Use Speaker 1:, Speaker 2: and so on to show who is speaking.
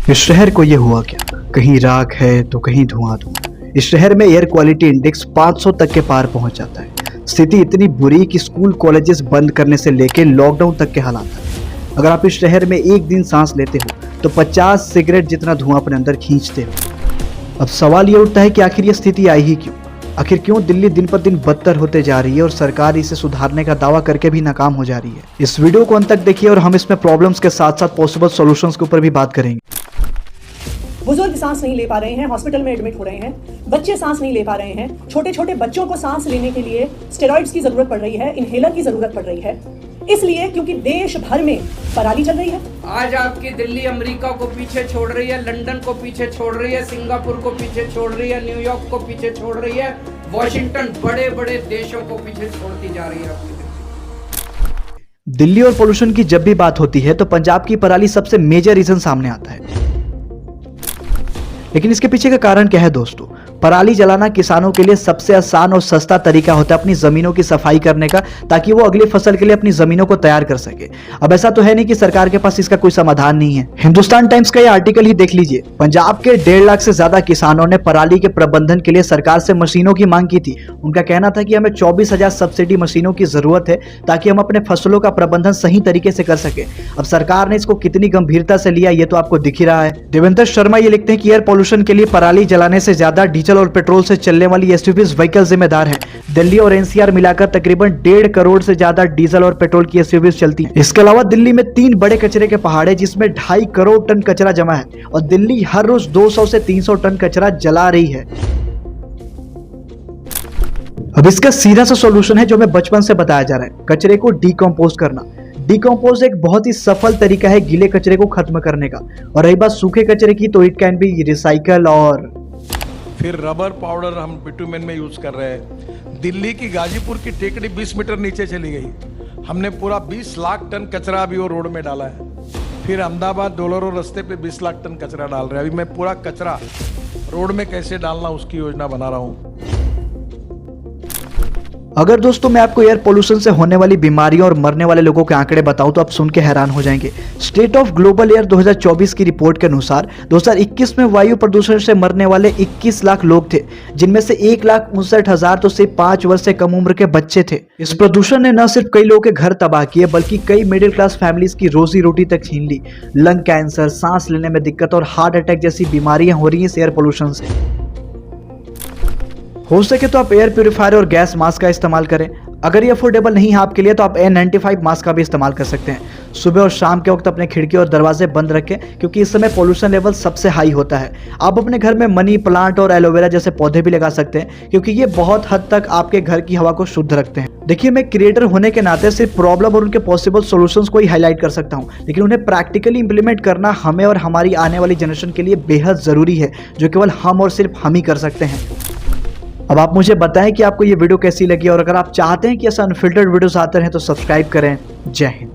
Speaker 1: इस शहर को ये हुआ क्या, कहीं राख है तो कहीं धुआं धुआं। इस शहर में एयर क्वालिटी इंडेक्स 500 तक के पार पहुंच जाता है। स्थिति इतनी बुरी कि स्कूल कॉलेजेस बंद करने से लेकर लॉकडाउन तक के हालात हैं। अगर आप इस शहर में एक दिन सांस लेते हो तो 50 सिगरेट जितना धुआं अपने अंदर खींचते हो। अब सवाल ये उठता है कि आखिर ये स्थिति आई ही क्यों? आखिर क्यों दिल्ली दिन पर दिन बदतर होते जा रही है और सरकार इसे सुधारने का दावा करके भी नाकाम हो जा रही है? इस वीडियो को अंत तक देखिए और हम इसमें प्रॉब्लम्स के साथ साथ पॉसिबल सॉल्यूशंस के ऊपर भी बात करेंगे।
Speaker 2: बुजुर्ग सांस नहीं ले पा रहे हैं, हॉस्पिटल में एडमिट हो रहे हैं। बच्चे सांस नहीं ले पा रहे हैं। छोटे छोटे बच्चों को सांस लेने के लिए स्टेरॉइड्स की जरूरत पड़ रही है, इनहेलर की जरूरत पड़ रही है। इसलिए क्योंकि देश भर में पराली चल रही है।
Speaker 3: आज आपकी दिल्ली अमेरिका को पीछे छोड़ रही है, लंदन को पीछे छोड़ रही है, सिंगापुर को पीछे छोड़ रही है, न्यूयॉर्क को पीछे छोड़ रही है, वॉशिंगटन बड़े बड़े देशों को पीछे छोड़ती जा रही है आपकी
Speaker 1: दिल्ली और पोल्यूशन की जब भी बात होती है तो पंजाब की पराली सबसे मेजर रीजन सामने आता है। लेकिन इसके पीछे का कारण क्या है दोस्तों? पराली जलाना किसानों के लिए सबसे आसान और सस्ता तरीका होता है अपनी जमीनों की सफाई करने का, ताकि वो अगली फसल के लिए अपनी जमीनों को तैयार कर सके। अब ऐसा तो है नहीं कि सरकार के पास इसका कोई समाधान नहीं है। हिंदुस्तान टाइम्स का ये आर्टिकल ही देख लीजिए। पंजाब के 1.5 लाख से ज्यादा किसानों ने पराली के प्रबंधन के लिए सरकार से मशीनों की मांग की थी। उनका कहना था कि हमें 24,000 सब्सिडी मशीनों की जरूरत है ताकि हम अपने फसलों का प्रबंधन सही तरीके से कर सके। अब सरकार ने इसको कितनी गंभीरता से लिया ये तो आपको दिख ही रहा है। देवेंद्र शर्मा ये लिखते हैं कि एयर पोल्यूशन के लिए पराली जलाने से ज्यादा डीजल और पेट्रोल से चलने वाली एसयूवीज व्हीकल जिम्मेदार है। दिल्ली और एनसीआर मिलाकर तकरीबन 1.5 करोड़ से ज्यादा डीजल और पेट्रोल की एसयूवीज चलती हैं। इसके अलावा दिल्ली में 3 बड़े कचरे के पहाड़ है जिसमें 2.5 करोड़ टन कचरा जमा है और दिल्ली हर रोज 200 से 300 टन कचरा जला रही है। अब इसका सीधा सा सॉल्यूशन है जो हमें बचपन से बताया जा रहा है, कचरे को डिकम्पोज करना। डिकम्पोज एक बहुत ही सफल तरीका है गीले कचरे को खत्म करने का। और रही बात सूखे कचरे की तो इट कैन बी रिसाइकल। और
Speaker 4: फिर रबर पाउडर हम बिटुमेन में यूज कर रहे हैं। दिल्ली की गाजीपुर की टेकड़ी 20 मीटर नीचे चली गई। हमने पूरा 20 लाख टन कचरा अभी वो रोड में डाला है। फिर अहमदाबाद डोलरो रास्ते पे 20 लाख टन कचरा डाल रहे हैं। अभी मैं पूरा कचरा रोड में कैसे डालना उसकी योजना बना रहा हूँ।
Speaker 1: अगर दोस्तों मैं आपको एयर पोल्यूशन से होने वाली बीमारियों और मरने वाले लोगों के आंकड़े बताऊं तो आप सुन के हैरान हो जाएंगे। स्टेट ऑफ ग्लोबल एयर 2024 की रिपोर्ट के अनुसार 2021 में वायु प्रदूषण से मरने वाले 21 लाख लोग थे, जिनमें से 1,59,000 तो सिर्फ 5 वर्ष से कम उम्र के बच्चे थे। इस प्रदूषण ने न सिर्फ कई लोगों के घर तबाह किए बल्कि कई मिडिल क्लास फैमिलीज की रोजी रोटी तक छीन ली। लंग कैंसर, सांस लेने में दिक्कत और हार्ट अटैक जैसी बीमारियां हो रही है इस एयर पोल्यूशन से। हो सके तो आप एयर प्यूरिफायर और गैस मास्क का इस्तेमाल करें। अगर ये अफोर्डेबल नहीं है आपके लिए तो आप N95 मास्क का भी इस्तेमाल कर सकते हैं। सुबह और शाम के वक्त अपने खिड़की और दरवाजे बंद रखें क्योंकि इस समय पोल्यूशन लेवल सबसे हाई होता है। आप अपने घर में मनी प्लांट और एलोवेरा जैसे पौधे भी लगा सकते हैं क्योंकि ये बहुत हद तक आपके घर की हवा को शुद्ध रखते हैं। देखिए, मैं क्रिएटर होने के नाते सिर्फ प्रॉब्लम और उनके पॉसिबल सॉल्यूशंस को ही हाईलाइट कर सकता हूँ, लेकिन उन्हें प्रैक्टिकली इंप्लीमेंट करना हमें और हमारी आने वाली जनरेशन के लिए बेहद जरूरी है, जो केवल हम और सिर्फ हम ही कर सकते हैं। अब आप मुझे बताएं कि आपको ये वीडियो कैसी लगी और अगर आप चाहते हैं कि ऐसा अनफिल्टर्ड वीडियोस आते रहें तो सब्सक्राइब करें। जय हिंद।